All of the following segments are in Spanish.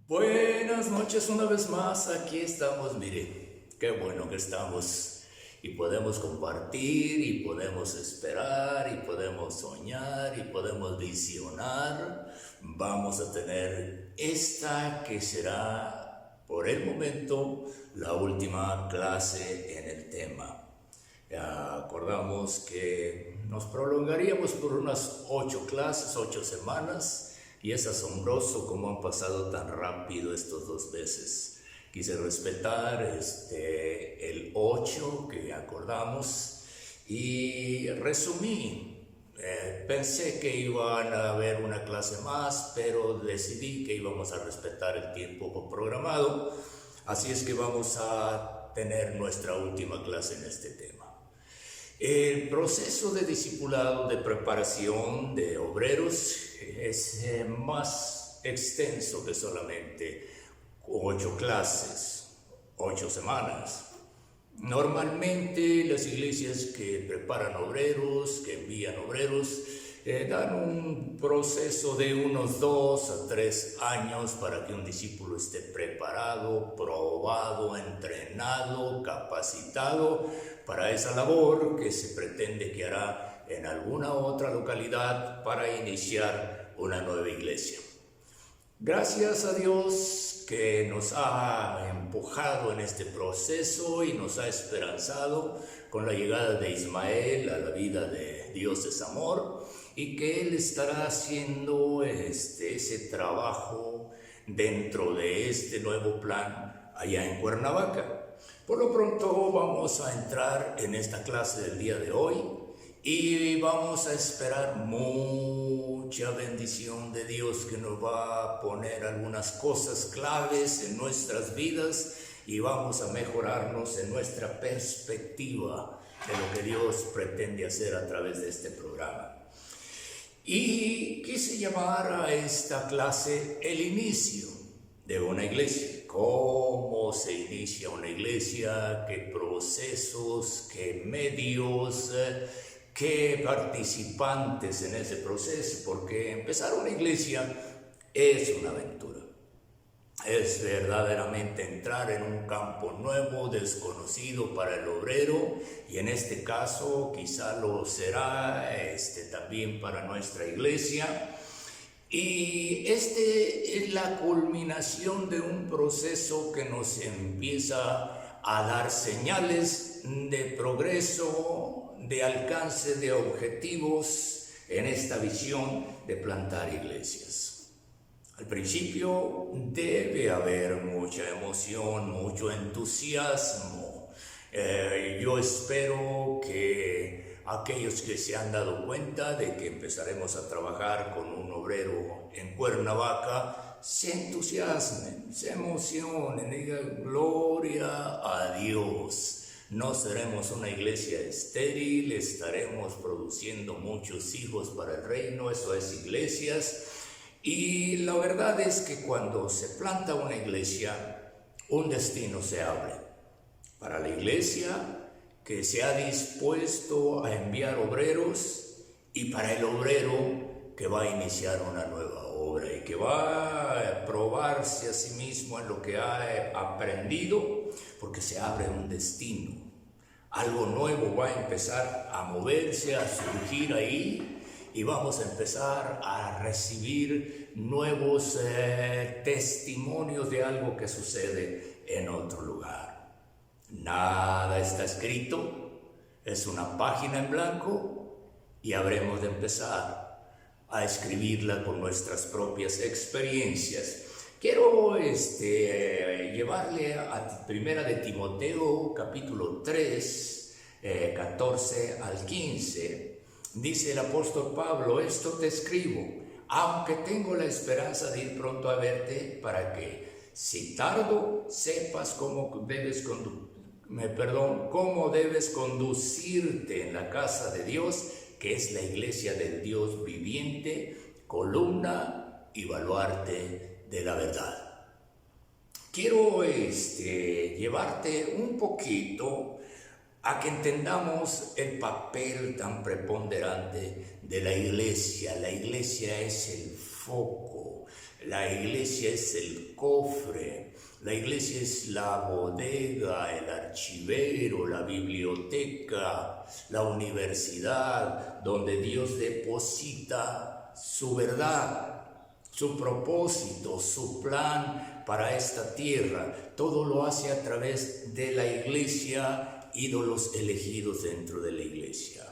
Buenas noches una vez más, aquí estamos, mire, qué bueno que estamos y podemos compartir y podemos esperar y podemos soñar y podemos visionar. Vamos a tener esta que será por el momento la última clase en el tema. Ya acordamos que nos prolongaríamos por unas 8 clases, 8 semanas. Y es asombroso cómo han pasado tan rápido estos 2 meses. Quise respetar el 8 que acordamos y resumí. Pensé que iban a haber una clase más, pero decidí que íbamos a respetar el tiempo programado. Así es que vamos a tener nuestra última clase en este tema. El proceso de discipulado, de preparación de obreros es más extenso que solamente 8 clases, 8 semanas. Normalmente las iglesias que preparan obreros, que envían obreros, dan un proceso de unos 2 a 3 años para que un discípulo esté preparado, probado, entrenado, capacitado para esa labor que se pretende que hará en alguna otra localidad para iniciar una nueva iglesia. Gracias a Dios que nos ha empujado en este proceso y nos ha esperanzado con la llegada de Ismael a la vida de Dios es amor y que Él estará haciendo ese trabajo dentro de este nuevo plan allá en Cuernavaca. Por lo pronto vamos a entrar en esta clase del día de hoy y vamos a esperar mucha bendición de Dios que nos va a poner algunas cosas claves en nuestras vidas y vamos a mejorarnos en nuestra perspectiva de lo que Dios pretende hacer a través de este programa. Y quise llamar a esta clase el inicio de una iglesia. ¿Cómo se inicia una iglesia? ¿Qué procesos? ¿Qué medios? ¿Qué participantes en ese proceso? Porque empezar una iglesia es una aventura. Es verdaderamente entrar en un campo nuevo, desconocido para el obrero, y en este caso quizá lo será también para nuestra iglesia. Y es la culminación de un proceso que nos empieza a dar señales de progreso, de alcance de objetivos en esta visión de plantar iglesias. Al principio debe haber mucha emoción, mucho entusiasmo. Yo espero que aquellos que se han dado cuenta de que empezaremos a trabajar con un obrero en Cuernavaca se entusiasmen, se emocionen, digan gloria a Dios. No seremos una iglesia estéril, estaremos produciendo muchos hijos para el reino, eso es iglesias. Y la verdad es que cuando se planta una iglesia, un destino se abre para la iglesia que se ha dispuesto a enviar obreros y para el obrero que va a iniciar una nueva obra y que va a probarse a sí mismo en lo que ha aprendido, porque se abre un destino. Algo nuevo va a empezar a moverse, a surgir ahí. Y vamos a empezar a recibir nuevos testimonios de algo que sucede en otro lugar. Nada está escrito, es una página en blanco y habremos de empezar a escribirla con nuestras propias experiencias. Quiero llevarle a Primera de Timoteo, capítulo 3, 14 al 15. Dice el apóstol Pablo: esto te escribo, aunque tengo la esperanza de ir pronto a verte, para que, si tardo, sepas cómo debes conducirte en la casa de Dios, que es la iglesia del Dios viviente, columna y baluarte de la verdad. Quiero llevarte un poquito a que entendamos el papel tan preponderante de la iglesia. La iglesia es el foco, la iglesia es el cofre, la iglesia es la bodega, el archivero, la biblioteca, la universidad, donde Dios deposita su verdad, su propósito, su plan para esta tierra. Todo lo hace a través de la iglesia y de los elegidos dentro de la iglesia.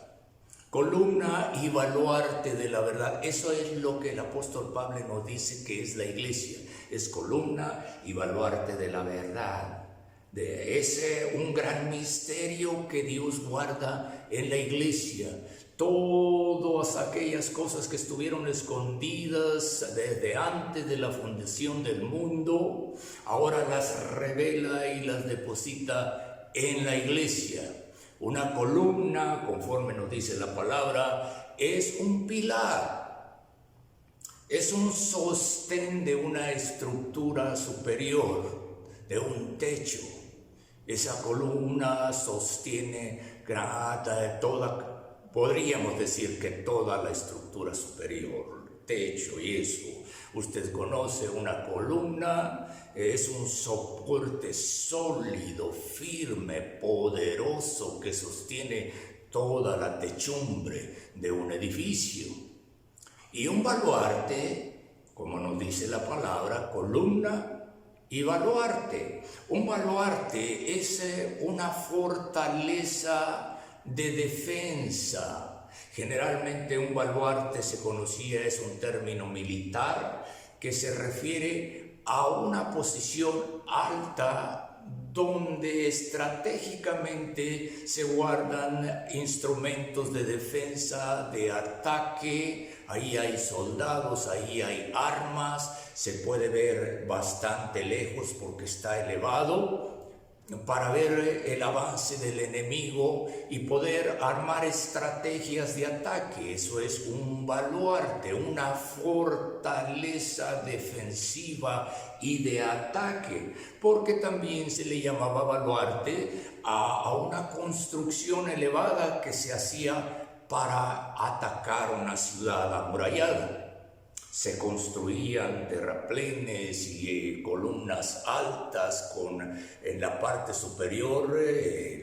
Columna y baluarte de la verdad. Eso es lo que el apóstol Pablo nos dice que es la iglesia. Es columna y baluarte de la verdad. Es un gran misterio que Dios guarda en la iglesia. Todas aquellas cosas que estuvieron escondidas desde antes de la fundación del mundo, ahora las revela y las deposita en la iglesia. Una columna, conforme nos dice la palabra, es un pilar, es un sostén de una estructura superior, de un techo. Esa columna sostiene toda, podríamos decir que toda la estructura superior, techo y eso. Usted conoce una columna, es un soporte sólido, firme, poderoso que sostiene toda la techumbre de un edificio. Y un baluarte, como nos dice la palabra, columna y baluarte. Un baluarte es una fortaleza de defensa. Generalmente un baluarte se conocía, es un término militar que se refiere a una posición alta donde estratégicamente se guardan instrumentos de defensa, de ataque. Ahí hay soldados, ahí hay armas, se puede ver bastante lejos porque está elevado, para ver el avance del enemigo y poder armar estrategias de ataque. Eso es un baluarte, una fortaleza defensiva y de ataque, porque también se le llamaba baluarte a una construcción elevada que se hacía para atacar una ciudad amurallada. Se construían terraplenes y columnas altas en la parte superior,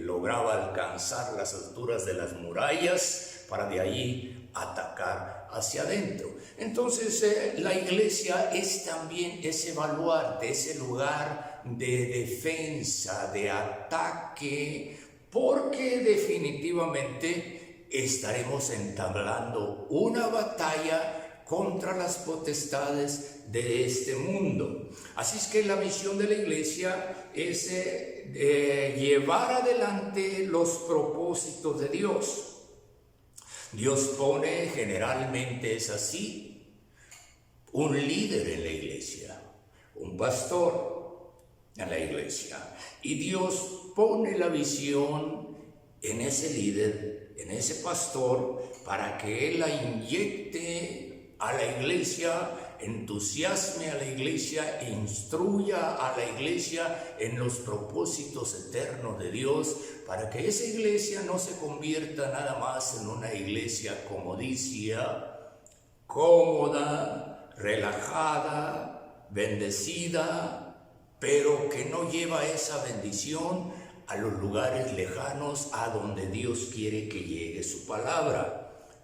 lograba alcanzar las alturas de las murallas para de ahí atacar hacia adentro. Entonces la iglesia es también ese baluarte, ese lugar de defensa, de ataque, porque definitivamente estaremos entablando una batalla contra las potestades de este mundo. Así es que la misión de la iglesia es llevar adelante los propósitos de Dios. Dios pone, generalmente es así, un líder en la iglesia, un pastor en la iglesia. Y Dios pone la visión en ese líder, en ese pastor, para que él la inyecte a la iglesia, entusiasme a la iglesia, instruya a la iglesia en los propósitos eternos de Dios, para que esa iglesia no se convierta nada más en una iglesia comodicia, cómoda, relajada, bendecida, pero que no lleva esa bendición a los lugares lejanos a donde Dios quiere que llegue su palabra.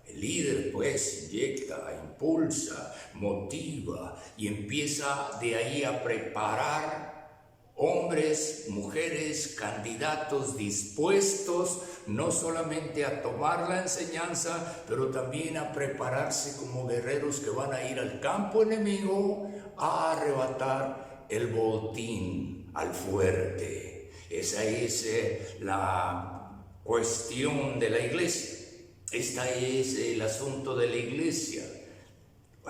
El líder pues inyecta, impulsa, motiva y empieza de ahí a preparar hombres, mujeres, candidatos dispuestos no solamente a tomar la enseñanza, pero también a prepararse como guerreros que van a ir al campo enemigo a arrebatar el botín al fuerte. Esa es la cuestión de la iglesia. Este es el asunto de la iglesia.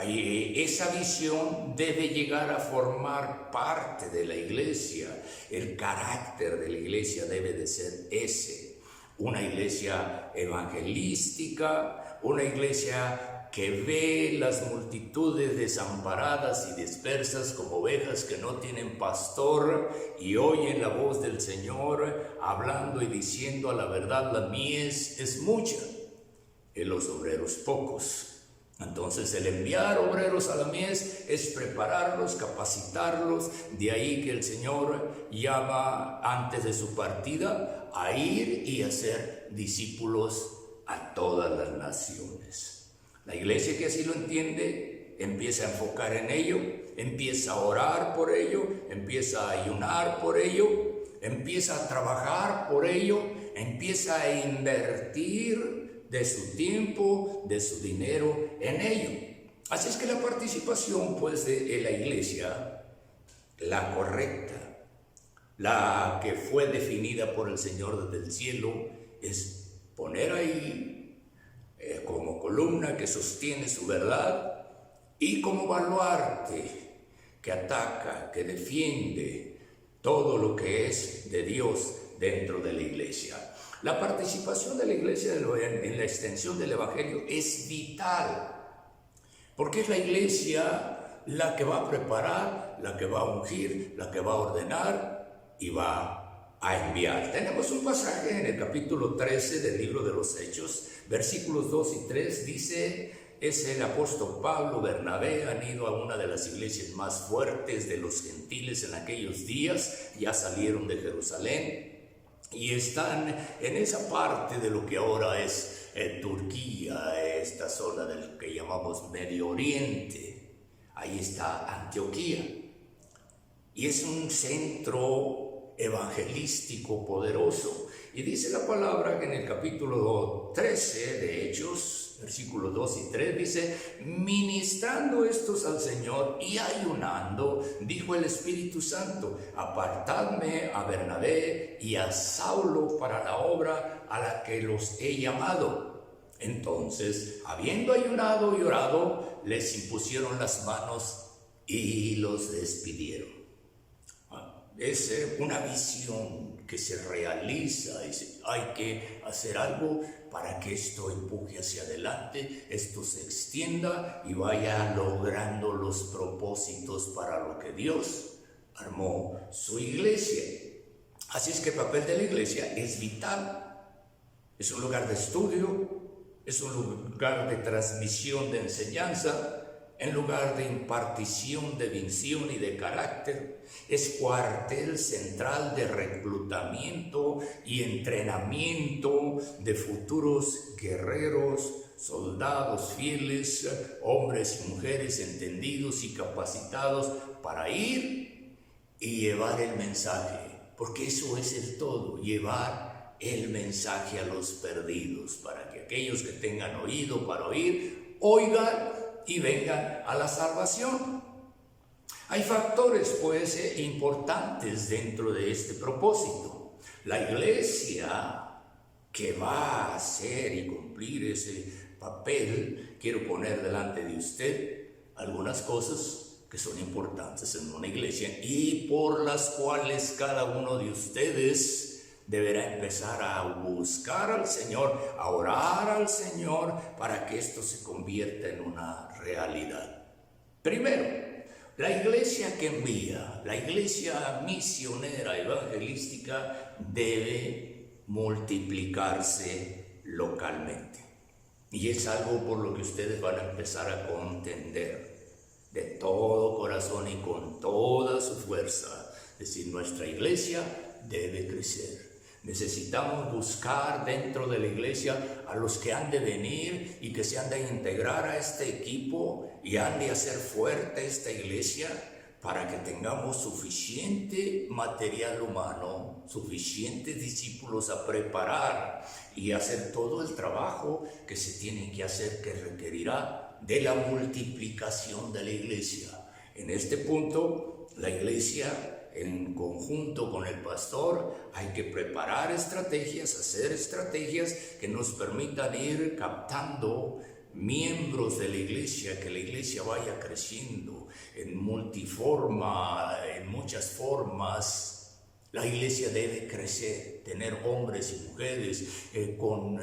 Esa visión debe llegar a formar parte de la iglesia. El carácter de la iglesia debe de ser ese. Una iglesia evangelística, una iglesia que ve las multitudes desamparadas y dispersas como ovejas que no tienen pastor y oyen la voz del Señor hablando y diciendo a la verdad, la mies es mucha y los obreros pocos. Entonces el enviar obreros a la mies es prepararlos, capacitarlos. De ahí que el Señor llama antes de su partida a ir y hacer discípulos a todas las naciones. La iglesia que así lo entiende empieza a enfocar en ello, empieza a orar por ello, empieza a ayunar por ello, empieza a trabajar por ello, empieza a invertir de su tiempo, de su dinero en ello. Así es que la participación pues de la iglesia, la correcta, la que fue definida por el Señor desde el cielo, es poner ahí como columna que sostiene su verdad y como baluarte que ataca, que defiende todo lo que es de Dios dentro de la iglesia. La participación de la iglesia en la extensión del evangelio es vital, porque es la iglesia la que va a preparar, la que va a ungir, la que va a ordenar y va a enviar. Tenemos un pasaje en el capítulo 13 del libro de los Hechos, versículos 2 y 3, dice: es el apóstol Pablo, Bernabé, han ido a una de las iglesias más fuertes de los gentiles en aquellos días, ya salieron de Jerusalén y están en esa parte de lo que ahora es Turquía, esta zona del que llamamos Medio Oriente. Ahí está Antioquía y es un centro evangelístico poderoso. Y dice la palabra que en el capítulo 13 de Hechos, versículos 2 y 3, dice: ministrando estos al Señor y ayunando, dijo el Espíritu Santo: apartadme a Bernabé y a Saulo para la obra a la que los he llamado. Entonces, habiendo ayunado y orado, les impusieron las manos y los despidieron. Es una visión que se realiza y hay que hacer algo para que esto empuje hacia adelante, esto se extienda y vaya logrando los propósitos para lo que Dios armó su iglesia. Así es que el papel de la iglesia es vital. Es un lugar de estudio, es un lugar de transmisión de enseñanza, en lugar de impartición de visión y de carácter. Es cuartel central de reclutamiento y entrenamiento de futuros guerreros, soldados fieles, hombres y mujeres entendidos y capacitados para ir y llevar el mensaje, porque eso es el todo, llevar el mensaje a los perdidos, para que aquellos que tengan oído para oír, oigan y vengan a la salvación. Hay factores pues importantes dentro de este propósito. La iglesia que va a hacer y cumplir ese papel, quiero poner delante de usted algunas cosas que son importantes en una iglesia y por las cuales cada uno de ustedes deberá empezar a buscar al Señor, a orar al Señor para que esto se convierta en una realidad. Primero, la iglesia que envía, la iglesia misionera evangelística debe multiplicarse localmente. Y es algo por lo que ustedes van a empezar a contender de todo corazón y con toda su fuerza. Es decir, nuestra iglesia debe crecer. Necesitamos buscar dentro de la iglesia a los que han de venir y que se han de integrar a este equipo y han de hacer fuerte esta iglesia para que tengamos suficiente material humano, suficientes discípulos a preparar y hacer todo el trabajo que se tiene que hacer, que requerirá de la multiplicación de la iglesia. En este punto, la iglesia en conjunto con el pastor, hay que preparar estrategias, hacer estrategias que nos permitan ir captando miembros de la iglesia, que la iglesia vaya creciendo en multiforma, en muchas formas. La iglesia debe crecer, tener hombres y mujeres con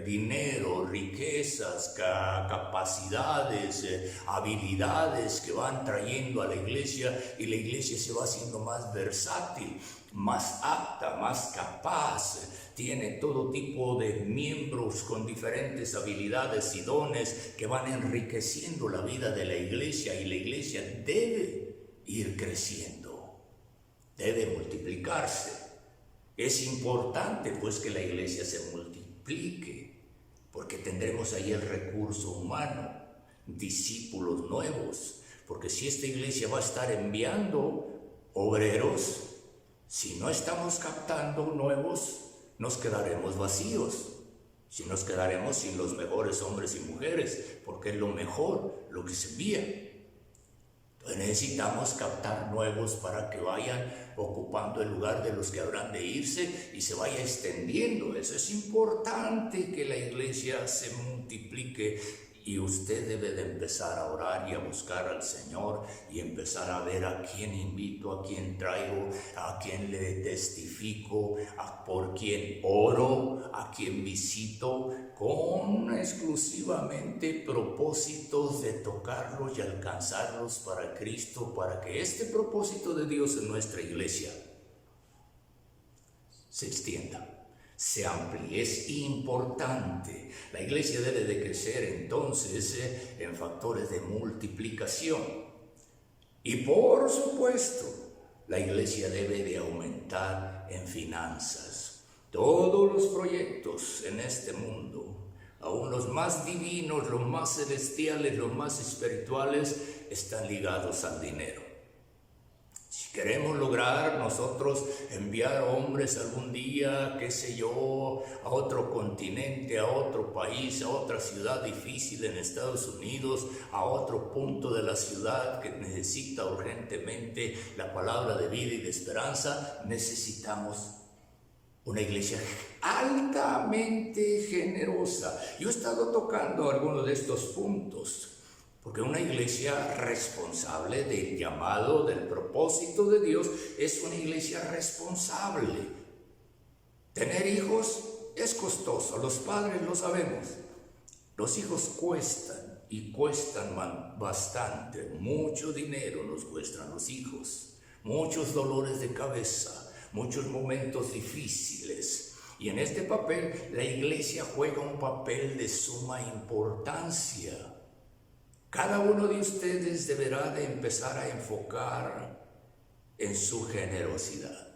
dinero, riquezas, capacidades, habilidades que van trayendo a la iglesia, y la iglesia se va haciendo más versátil, más apta, más capaz. Tiene todo tipo de miembros con diferentes habilidades y dones que van enriqueciendo la vida de la iglesia, y la iglesia debe ir creciendo. Debe multiplicarse. Es importante pues que la iglesia se multiplique, porque tendremos ahí el recurso humano, discípulos nuevos, porque si esta iglesia va a estar enviando obreros, si no estamos captando nuevos, nos quedaremos vacíos. Si nos quedaremos sin los mejores hombres y mujeres, porque es lo mejor, lo que se envía. Entonces necesitamos captar nuevos para que vayan ocupando el lugar de los que habrán de irse y se vaya extendiendo. Eso es importante, que la iglesia se multiplique, y usted debe de empezar a orar y a buscar al Señor y empezar a ver a quién invito, a quién traigo, a quién le testifico, por quién oro, a quién visito, con exclusivamente propósitos de tocarlos y alcanzarlos para Cristo, para que este propósito de Dios en nuestra iglesia se extienda, se amplíe. Es importante. La iglesia debe de crecer entonces en factores de multiplicación. Y por supuesto, la iglesia debe de aumentar en finanzas. Todos los proyectos en este mundo, aún los más divinos, los más celestiales, los más espirituales, están ligados al dinero. Si queremos lograr nosotros enviar hombres algún día, qué sé yo, a otro continente, a otro país, a otra ciudad difícil en Estados Unidos, a otro punto de la ciudad que necesita urgentemente la palabra de vida y de esperanza, necesitamos una iglesia altamente generosa. Yo he estado tocando algunos de estos puntos, porque una iglesia responsable del llamado, del propósito de Dios, es una iglesia responsable. Tener hijos es costoso, los padres lo sabemos. Los hijos cuestan, y cuestan bastante. Mucho dinero nos cuestan los hijos, muchos dolores de cabeza, muchos momentos difíciles. Y en este papel la iglesia juega un papel de suma importancia. Cada uno de ustedes deberá de empezar a enfocar en su generosidad.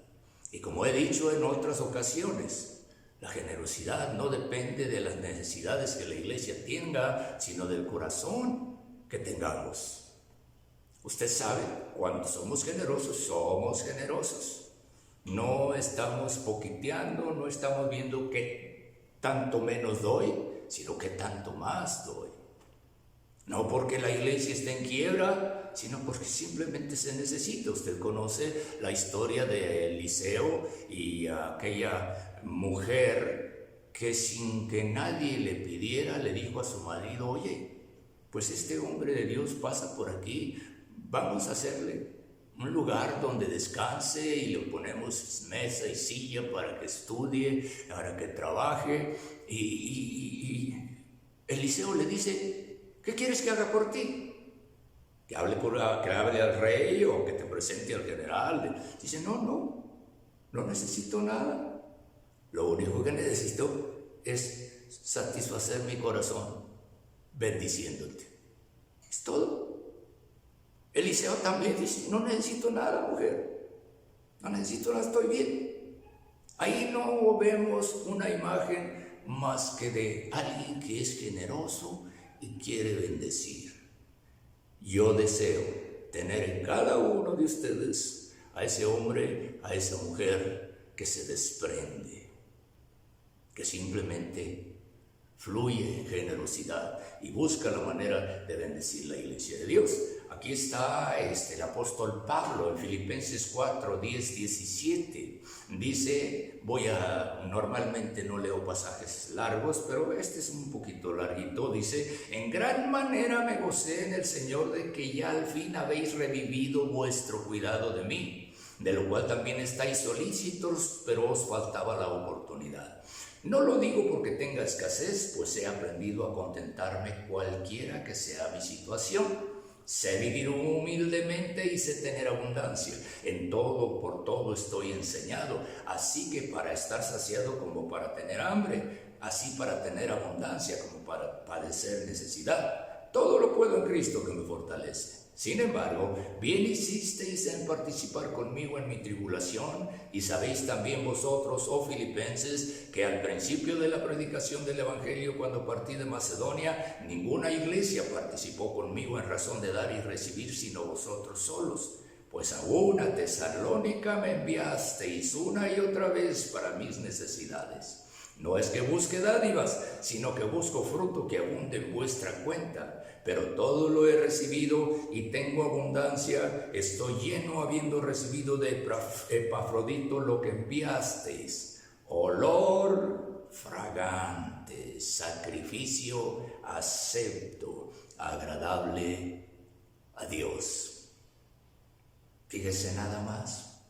Y como he dicho en otras ocasiones, la generosidad no depende de las necesidades que la iglesia tenga, sino del corazón que tengamos. Usted sabe, cuando somos generosos. No estamos poquiteando, no estamos viendo qué tanto menos doy, sino qué tanto más doy. No porque la iglesia esté en quiebra, sino porque simplemente se necesita. Usted conoce la historia de Eliseo y aquella mujer que, sin que nadie le pidiera, le dijo a su marido: oye, pues este hombre de Dios pasa por aquí, vamos a hacerle un lugar donde descanse y le ponemos mesa y silla para que estudie, para que trabaje. Y Eliseo le dice: ¿qué quieres que haga por ti? Que hable al rey o que te presente al general. Dice: no necesito nada. Lo único que necesito es satisfacer mi corazón bendiciéndote. Es todo. Eliseo también dice: no necesito nada, mujer. No necesito nada, estoy bien. Ahí no vemos una imagen más que de alguien que es generoso y quiere bendecir. Yo deseo tener en cada uno de ustedes a ese hombre, a esa mujer que se desprende, que simplemente fluye en generosidad y busca la manera de bendecir la iglesia de Dios. Aquí está el apóstol Pablo en Filipenses 4, 10, 17. Dice, normalmente no leo pasajes largos, pero este es un poquito larguito. Dice: en gran manera me gocé en el Señor de que ya al fin habéis revivido vuestro cuidado de mí. de lo cual también estáis solícitos, pero os faltaba la oportunidad. No lo digo porque tenga escasez, pues he aprendido a contentarme cualquiera que sea mi situación. Sé vivir humildemente y sé tener abundancia. En todo, por todo estoy enseñado, así que para estar saciado como para tener hambre, así para tener abundancia como para padecer necesidad. Todo lo puedo en Cristo que me fortalece. Sin embargo, bien hicisteis en participar conmigo en mi tribulación, y sabéis también vosotros, oh filipenses, que al principio de la predicación del Evangelio, cuando partí de Macedonia, ninguna iglesia participó conmigo en razón de dar y recibir, sino vosotros solos. Pues aún a Tesalónica me enviasteis una y otra vez para mis necesidades. No es que busque dádivas, sino que busco fruto que abunde en vuestra cuenta. Pero todo lo he recibido y tengo abundancia. Estoy lleno habiendo recibido de Epafrodito lo que enviasteis. Olor fragante, sacrificio acepto, agradable a Dios. Fíjese nada más.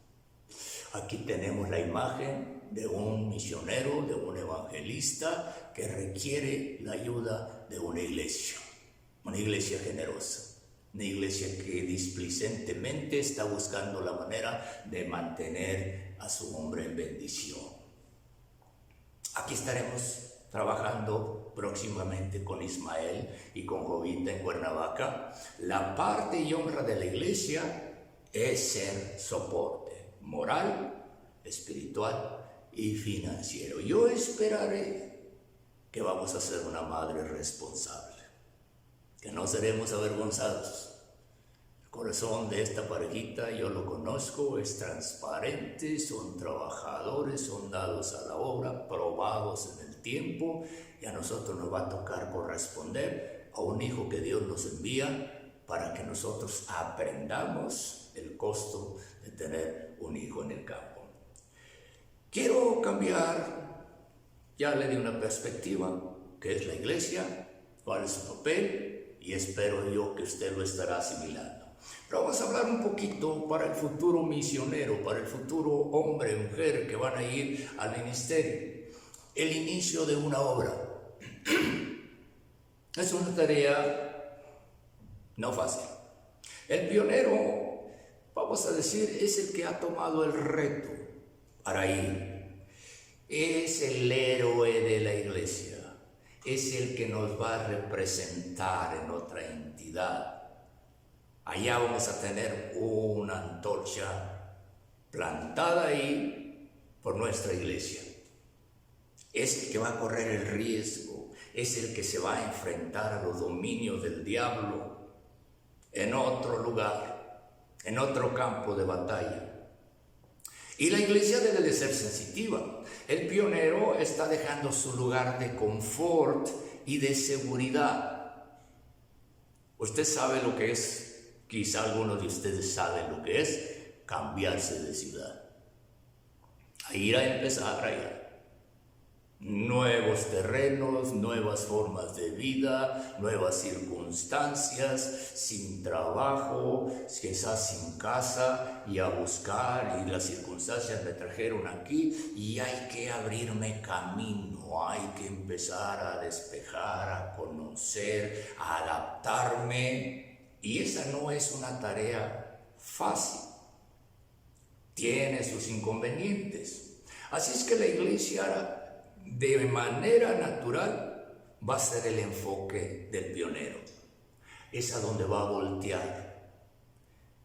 Aquí tenemos la imagen de un misionero, de un evangelista que requiere la ayuda de una iglesia generosa, una iglesia que displicentemente está buscando la manera de mantener a su hombre en bendición. Aquí estaremos trabajando próximamente con Ismael y con Jovita en Cuernavaca. La parte y honra de la iglesia es ser soporte moral, espiritual y financiero. Yo esperaré que vamos a ser una madre responsable, que no seremos avergonzados. El corazón de esta parejita, yo lo conozco, es transparente, son trabajadores, son dados a la obra, probados en el tiempo, y a nosotros nos va a tocar corresponder a un hijo que Dios nos envía para que nosotros aprendamos el costo de tener un hijo en el campo. Quiero cambiar, ya le di una perspectiva, que es la iglesia, cuál es su papel, y espero yo que usted lo estará asimilando. Pero vamos a hablar un poquito para el futuro misionero, para el futuro hombre, mujer que van a ir al ministerio. El inicio de una obra. Es una tarea no fácil. El pionero, vamos a decir, es el que ha tomado el reto para ir. Es el héroe de la iglesia. Es el que nos va a representar en otra entidad. Allá vamos a tener una antorcha plantada ahí por nuestra iglesia. Es el que va a correr el riesgo, es el que se va a enfrentar a los dominios del diablo en otro lugar, en otro campo de batalla. Y la iglesia debe de ser sensitiva. El pionero está dejando su lugar de confort y de seguridad. Usted sabe lo que es, quizá algunos de ustedes saben lo que es cambiarse de ciudad. A ir a empezar allá. Nuevos terrenos, nuevas formas de vida, nuevas circunstancias, sin trabajo, quizás sin casa, y a buscar, y las circunstancias me trajeron aquí, y hay que abrirme camino, hay que empezar a despejar, a conocer, a adaptarme, y esa no es una tarea fácil, tiene sus inconvenientes. Así es que la iglesia, de manera natural, va a ser el enfoque del pionero. Es a donde va a voltear,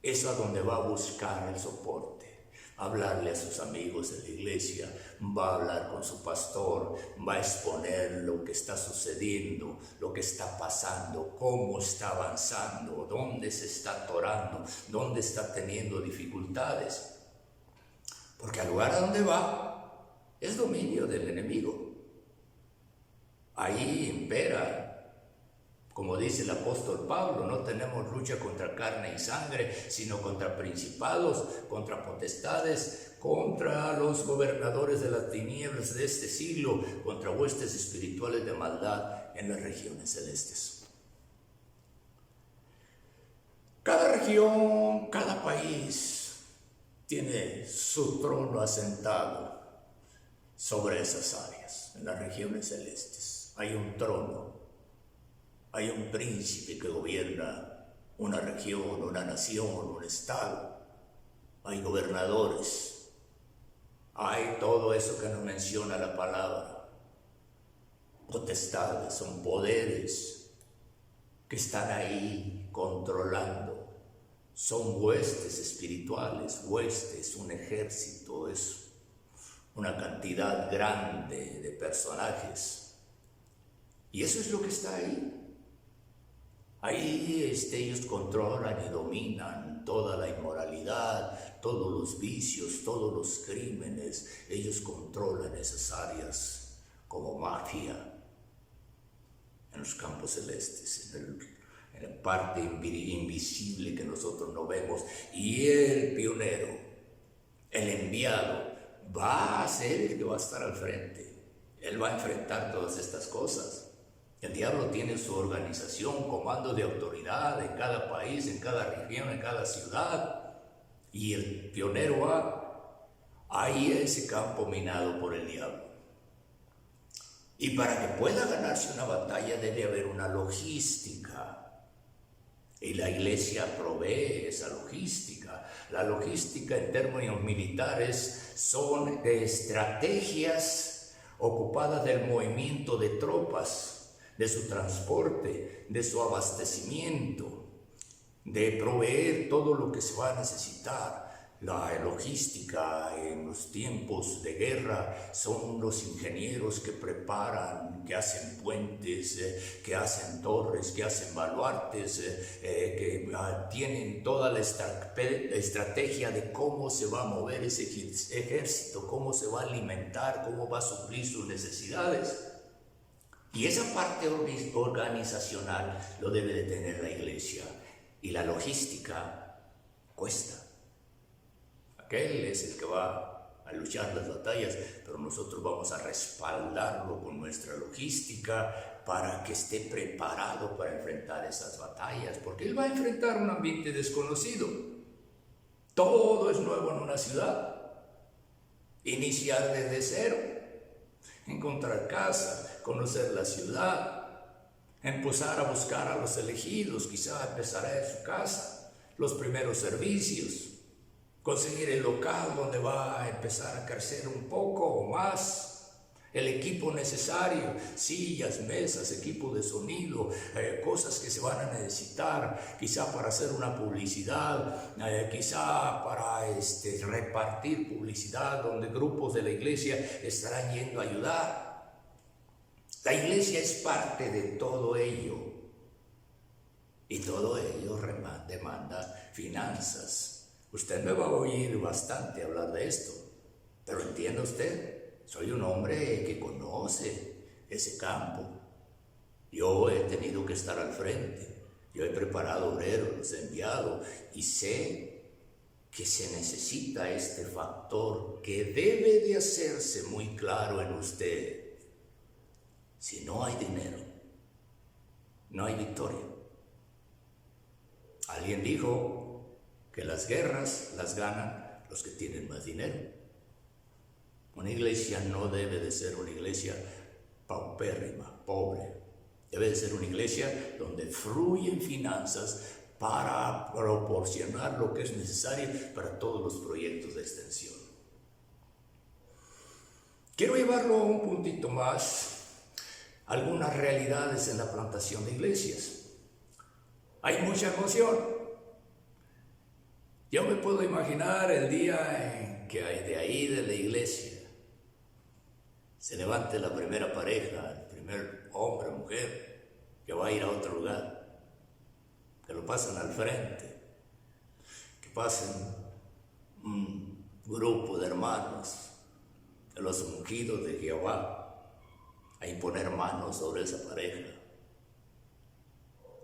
es a donde va a buscar el soporte, hablarle a sus amigos de la iglesia, va a hablar con su pastor, va a exponer lo que está sucediendo, lo que está pasando, cómo está avanzando, dónde se está atorando, dónde está teniendo dificultades. Porque al lugar a donde va es dominio del enemigo. Ahí impera, como dice el apóstol Pablo, no tenemos lucha contra carne y sangre, sino contra principados, contra potestades, contra los gobernadores de las tinieblas de este siglo, contra huestes espirituales de maldad en las regiones celestes. Cada región, cada país tiene su trono asentado sobre esas áreas, en las regiones celestes. Hay un trono, hay un príncipe que gobierna una región, una nación, un estado. Hay gobernadores, hay todo eso que nos menciona la palabra. Potestades, son poderes que están ahí controlando. Son huestes espirituales, huestes, un ejército, es una cantidad grande de personajes. Y eso es lo que está ahí. Ahí ellos controlan y dominan toda la inmoralidad, todos los vicios, todos los crímenes. Ellos controlan esas áreas como mafia en los campos celestes, en la parte invisible que nosotros no vemos. Y el pionero, el enviado, va a ser el que va a estar al frente. Él va a enfrentar todas estas cosas. El diablo tiene su organización, comando de autoridad en cada país, en cada región, en cada ciudad. Y el pionero va ahí a ese campo minado por el diablo. Y para que pueda ganarse una batalla debe haber una logística. Y la iglesia provee esa logística. La logística en términos militares son estrategias ocupadas del movimiento de tropas, de su transporte, de su abastecimiento, de proveer todo lo que se va a necesitar. La logística en los tiempos de guerra son los ingenieros que preparan, que hacen puentes, que hacen torres, que hacen baluartes, que tienen toda la estrategia de cómo se va a mover ese ejército, cómo se va a alimentar, cómo va a suplir sus necesidades. Y esa parte organizacional lo debe de tener la iglesia. Y la logística cuesta. Aquel es el que va a luchar las batallas, pero nosotros vamos a respaldarlo con nuestra logística para que esté preparado para enfrentar esas batallas, porque él va a enfrentar un ambiente desconocido. Todo es nuevo en una ciudad. Iniciar desde cero, encontrar casa, conocer la ciudad, empezar a buscar a los elegidos, quizá empezará en su casa, los primeros servicios, conseguir el local donde va a empezar a crecer un poco o más, el equipo necesario, sillas, mesas, equipo de sonido, cosas que se van a necesitar, quizá para hacer una publicidad, quizá para repartir publicidad donde grupos de la iglesia estarán yendo a ayudar. La iglesia es parte de todo ello y todo ello demanda finanzas. Usted me va a oír bastante hablar de esto, pero entienda usted, soy un hombre que conoce ese campo. Yo he tenido que estar al frente, yo he preparado obreros, los he enviado y sé que se necesita este factor que debe de hacerse muy claro en usted. Si no hay dinero, no hay victoria. Alguien dijo que las guerras las ganan los que tienen más dinero. Una iglesia no debe de ser una iglesia paupérrima, pobre. Debe de ser una iglesia donde fluyen finanzas para proporcionar lo que es necesario para todos los proyectos de extensión. Quiero llevarlo a un puntito más, algunas realidades en la plantación de iglesias. Hay mucha emoción. Yo me puedo imaginar el día en que de ahí de la iglesia se levante la primera pareja, el primer hombre o mujer que va a ir a otro lugar, que lo pasen al frente, que pasen un grupo de hermanos, de los ungidos de Jehová, a imponer manos sobre esa pareja,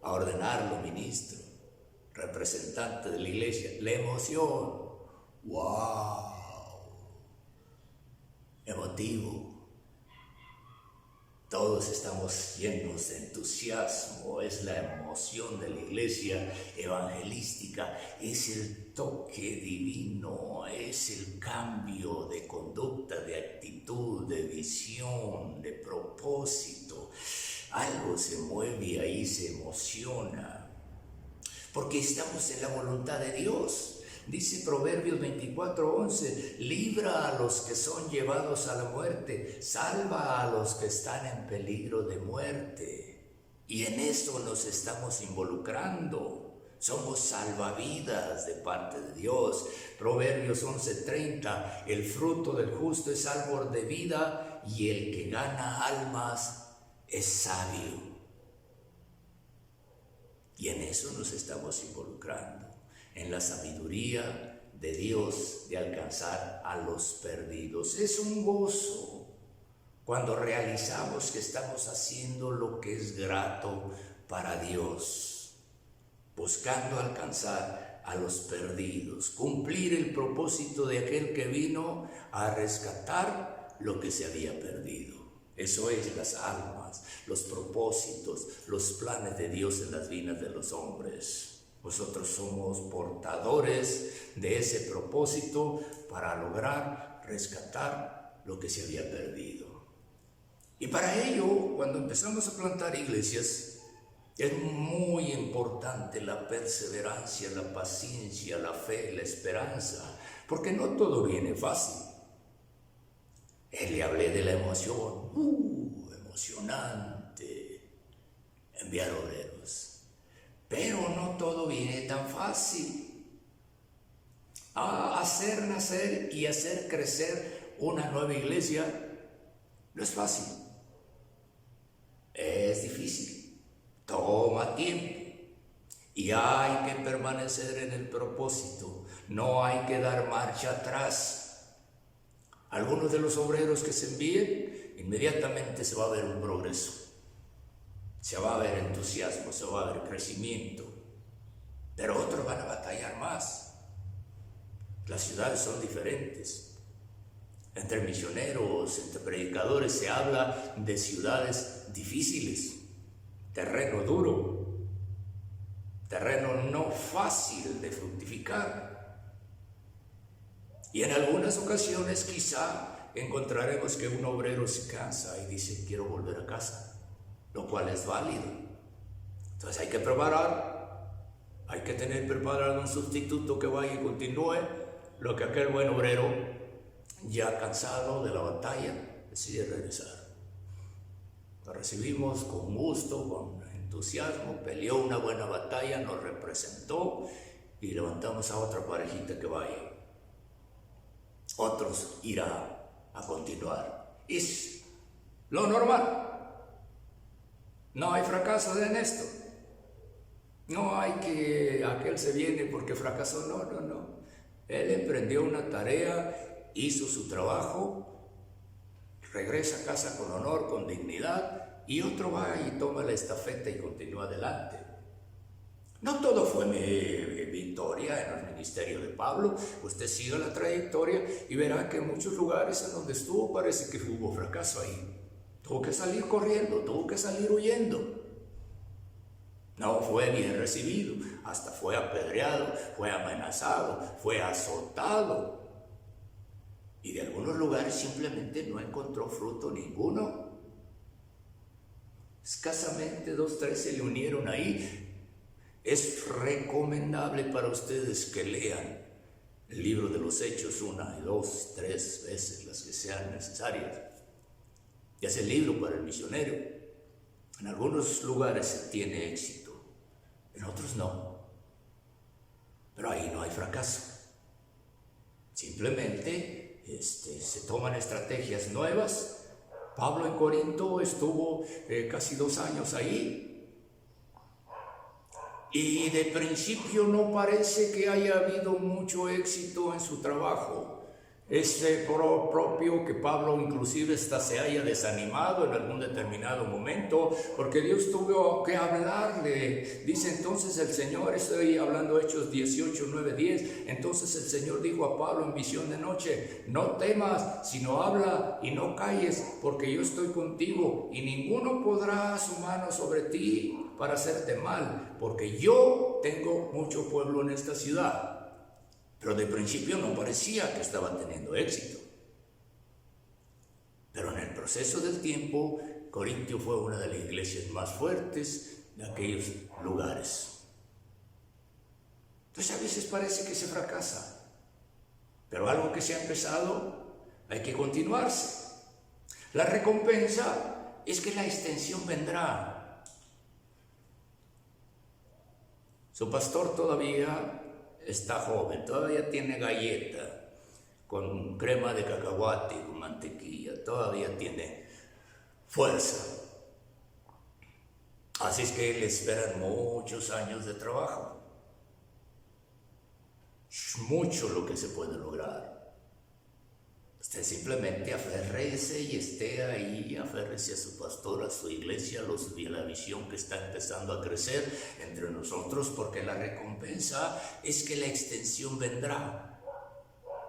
a ordenarlo ministro, representante de la iglesia. La emoción, wow, emotivo. Todos estamos llenos de entusiasmo, es la emoción de la iglesia evangelística, es el toque divino, es el cambio de conducta, de actitud, de visión, de propósito. Algo se mueve ahí, se emociona, porque estamos en la voluntad de Dios. Dice Proverbios 24:11, libra a los que son llevados a la muerte, salva a los que están en peligro de muerte. Y en esto nos estamos involucrando. Somos salvavidas de parte de Dios. Proverbios 11:30, el fruto del justo es árbol de vida y el que gana almas es sabio. Y en eso nos estamos involucrando. En la sabiduría de Dios de alcanzar a los perdidos. Es un gozo cuando realizamos que estamos haciendo lo que es grato para Dios, buscando alcanzar a los perdidos, cumplir el propósito de aquel que vino a rescatar lo que se había perdido. Eso es las almas, los propósitos, los planes de Dios en las vidas de los hombres. Nosotros somos portadores de ese propósito para lograr rescatar lo que se había perdido. Y para ello, cuando empezamos a plantar iglesias, es muy importante la perseverancia, la paciencia, la fe, la esperanza, porque no todo viene fácil. Le hablé de la emoción, emocionante, enviar obreros. Pero no todo viene tan fácil. Hacer nacer y hacer crecer una nueva iglesia no es fácil. Es difícil. Toma tiempo. Y hay que permanecer en el propósito. No hay que dar marcha atrás. Algunos de los obreros que se envíen, inmediatamente se va a ver un progreso. Se va a ver entusiasmo, se va a ver crecimiento, pero otros van a batallar más. Las ciudades son diferentes. Entre misioneros, entre predicadores se habla de ciudades difíciles, terreno duro, terreno no fácil de fructificar. Y en algunas ocasiones quizá encontraremos que un obrero se cansa y dice, quiero volver a casa. Lo cual es válido. Entonces hay que preparar, hay que tener preparado un sustituto que vaya y continúe lo que aquel buen obrero, ya cansado de la batalla, decide regresar. Lo recibimos con gusto, con entusiasmo, peleó una buena batalla, nos representó y levantamos a otra parejita que vaya. Otros irá a continuar. Es lo normal. No hay fracaso en esto. No hay que aquel se viene porque fracasó. No. Él emprendió una tarea, hizo su trabajo, regresa a casa con honor, con dignidad, y otro va y toma la estafeta y continúa adelante. No todo fue victoria en el ministerio de Pablo. Usted siga la trayectoria y verá que en muchos lugares en donde estuvo parece que hubo fracaso ahí. Tuvo que salir corriendo, tuvo que salir huyendo. No fue bien recibido, hasta fue apedreado, fue amenazado, fue azotado. Y de algunos lugares simplemente no encontró fruto ninguno. Escasamente 2, 3 se le unieron ahí. Es recomendable para ustedes que lean el libro de los Hechos 1, 2, 3 veces, las que sean necesarias. Y es el libro para el misionero. En algunos lugares se tiene éxito, en otros no. Pero ahí no hay fracaso. Simplemente se toman estrategias nuevas. Pablo en Corinto estuvo casi 2 años ahí. Y de principio no parece que haya habido mucho éxito en su trabajo. Es propio que Pablo inclusive se haya desanimado en algún determinado momento, porque Dios tuvo que hablarle. Dice entonces el Señor, estoy hablando Hechos 18, 9, 10, entonces el Señor dijo a Pablo en visión de noche: no temas, sino habla y no calles, porque yo estoy contigo, y ninguno podrá su mano sobre ti para hacerte mal, porque yo tengo mucho pueblo en esta ciudad. Pero de principio no parecía que estaba teniendo éxito. Pero en el proceso del tiempo, Corintio fue una de las iglesias más fuertes de aquellos lugares. Entonces a veces parece que se fracasa, pero algo que se ha empezado hay que continuarse. La recompensa es que la extensión vendrá. Su pastor todavía está joven, todavía tiene galleta con crema de cacahuate, con mantequilla, todavía tiene fuerza. Así es que le esperan muchos años de trabajo. Es mucho lo que se puede lograr. Usted simplemente aférrese y esté ahí, aférrese a su pastor, a su iglesia, a la visión que está empezando a crecer entre nosotros, porque la recompensa es que la extensión vendrá.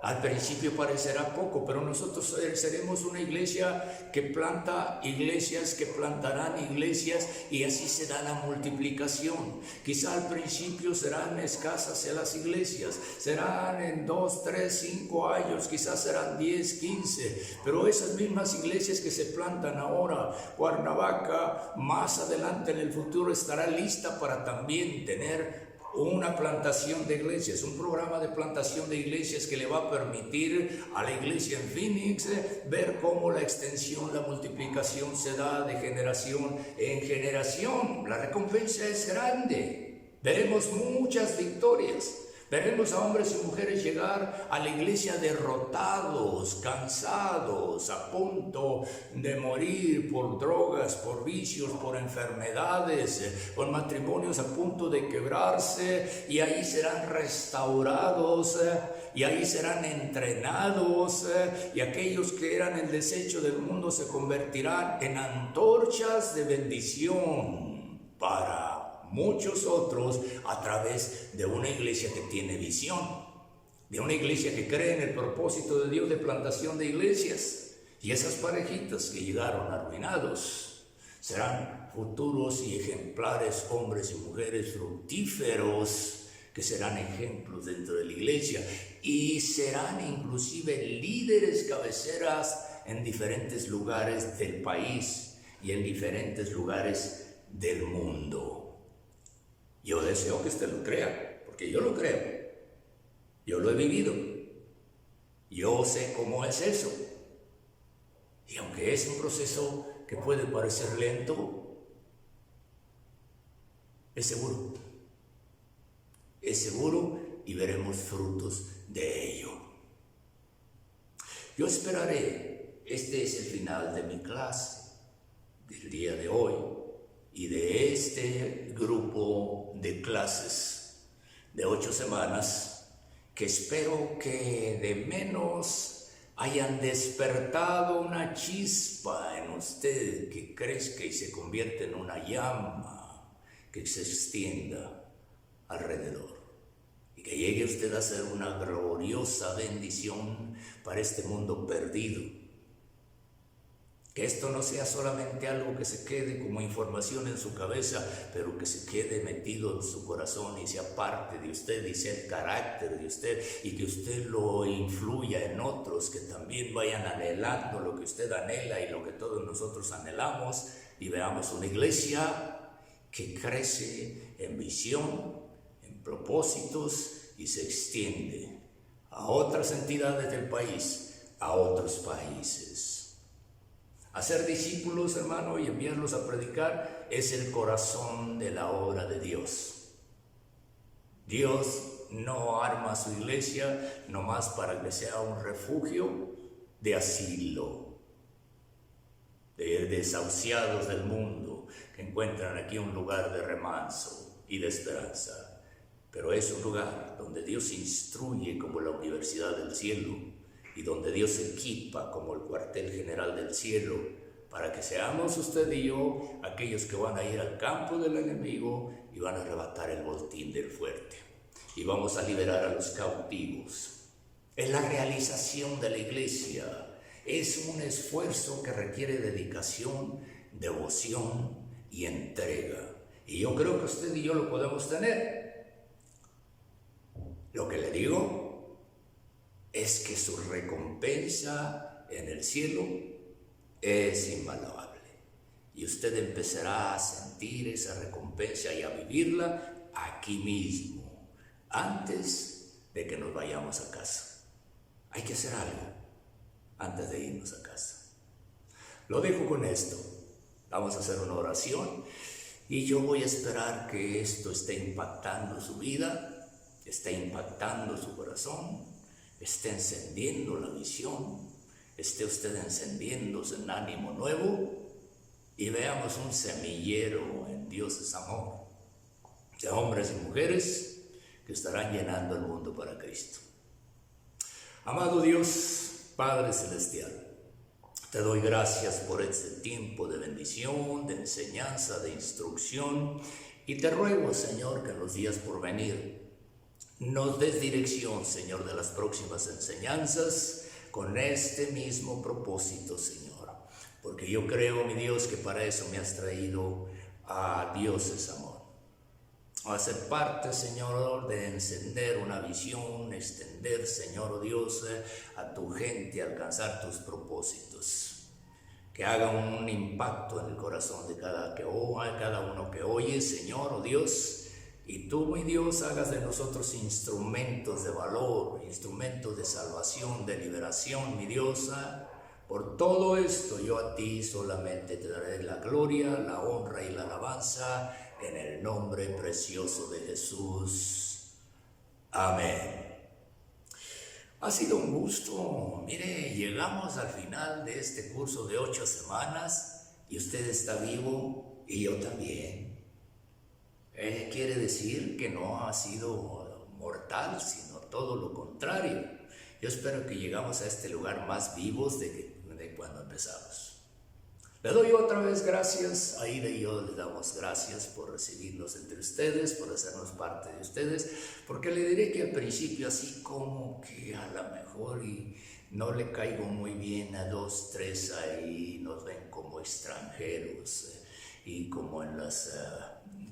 Al principio parecerá poco, pero nosotros seremos una iglesia que planta iglesias, que plantarán iglesias, y así se da la multiplicación. Quizá al principio serán escasas las iglesias, serán en 2, 3, 5 años, quizás serán 10, 15, pero esas mismas iglesias que se plantan ahora, Cuernavaca, más adelante en el futuro estará lista para también tener una plantación de iglesias, un programa de plantación de iglesias que le va a permitir a la iglesia en Phoenix ver cómo la extensión, la multiplicación se da de generación en generación. La recompensa es grande. Veremos muchas victorias. Veremos a hombres y mujeres llegar a la iglesia derrotados, cansados, a punto de morir por drogas, por vicios, por enfermedades, por matrimonios a punto de quebrarse, y ahí serán restaurados, y ahí serán entrenados, y aquellos que eran el desecho del mundo se convertirán en antorchas de bendición para muchos otros a través de una iglesia que tiene visión, de una iglesia que cree en el propósito de Dios de plantación de iglesias. Y esas parejitas que llegaron arruinados serán futuros y ejemplares hombres y mujeres fructíferos que serán ejemplos dentro de la iglesia y serán inclusive líderes cabeceras en diferentes lugares del país y en diferentes lugares del mundo. Yo deseo que usted lo crea, porque yo lo creo. Yo lo he vivido. Yo sé cómo es eso. Y aunque es un proceso que puede parecer lento, es seguro. Es seguro y veremos frutos de ello. Yo esperaré. Este es el final de mi clase del día de hoy y de este grupo de clases de 8 semanas que espero que de menos hayan despertado una chispa en usted que crezca y se convierta en una llama que se extienda alrededor y que llegue usted a ser una gloriosa bendición para este mundo perdido. Que esto no sea solamente algo que se quede como información en su cabeza, pero que se quede metido en su corazón y sea parte de usted y sea el carácter de usted, y que usted lo influya en otros que también vayan anhelando lo que usted anhela y lo que todos nosotros anhelamos, y veamos una iglesia que crece en visión, en propósitos y se extiende a otras entidades del país, a otros países. Hacer discípulos, hermano, y enviarlos a predicar es el corazón de la obra de Dios. Dios no arma su iglesia nomás para que sea un refugio de asilo, de desahuciados del mundo que encuentran aquí un lugar de remanso y de esperanza. Pero es un lugar donde Dios instruye como la universidad del cielo y donde Dios equipa como el cuartel general del cielo para que seamos usted y yo aquellos que van a ir al campo del enemigo y van a arrebatar el botín del fuerte y vamos a liberar a los cautivos. Es la realización de la iglesia. Es un esfuerzo que requiere dedicación, devoción y entrega. Y yo creo que usted y yo lo podemos tener. Lo que le digo es que su recompensa en el cielo es invaluable. Y usted empezará a sentir esa recompensa y a vivirla aquí mismo, antes de que nos vayamos a casa. Hay que hacer algo antes de irnos a casa. Lo dejo con esto. Vamos a hacer una oración y yo voy a esperar que esto esté impactando su vida, esté impactando su corazón, esté encendiendo la visión, esté usted encendiéndose en ánimo nuevo y veamos un semillero en Dios es amor, de hombres y mujeres que estarán llenando el mundo para Cristo. Amado Dios, Padre Celestial, te doy gracias por este tiempo de bendición, de enseñanza, de instrucción y te ruego, Señor, que en los días por venir nos des dirección, Señor, de las próximas enseñanzas con este mismo propósito, Señor, porque yo creo, mi Dios, que para eso me has traído a Dios es amor. A ser parte, Señor, de encender una visión, extender, Señor, oh Dios, a tu gente, alcanzar tus propósitos. Que haga un impacto en el corazón de cada uno que oye, Señor, oh Dios. Y tú, mi Dios, hagas de nosotros instrumentos de valor, instrumentos de salvación, de liberación, mi Dios. Por todo esto yo a ti solamente te daré la gloria, la honra y la alabanza en el nombre precioso de Jesús. Amén. Ha sido un gusto. Mire, llegamos al final de este curso de 8 semanas y usted está vivo y yo también. Quiere decir que no ha sido mortal, sino todo lo contrario. Yo espero que llegamos a este lugar más vivos de cuando empezamos. Le doy otra vez gracias, Aida y yo le damos gracias por recibirnos entre ustedes, por hacernos parte de ustedes, porque le diré que al principio así como que a lo mejor y no le caigo muy bien a 2, 3 ahí, nos ven como extranjeros y como en las,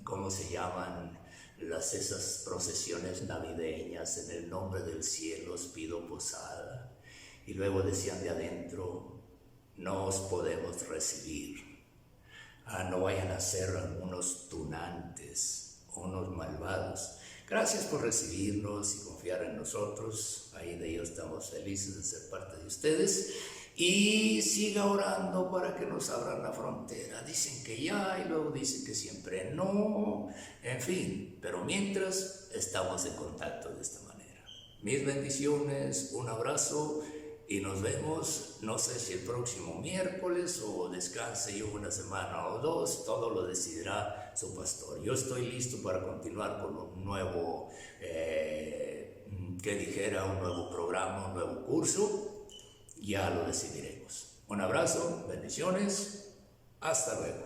¿cómo se llaman? Esas procesiones navideñas, en el nombre del cielo os pido posada. Y luego decían de adentro, no os podemos recibir. No vayan a ser unos tunantes, unos malvados. Gracias por recibirnos y confiar en nosotros. Ahí de ellos estamos felices de ser parte de ustedes. Y siga orando para que nos abran la frontera. Dicen que ya y luego dicen que siempre no. En fin, pero mientras estamos en contacto de esta manera. Mis bendiciones, un abrazo. Y nos vemos, no sé si el próximo miércoles o descanse yo una semana o 2, todo lo decidirá su pastor. Yo estoy listo para continuar con un nuevo, un nuevo programa, un nuevo curso. Ya lo decidiremos. Un abrazo, bendiciones, hasta luego.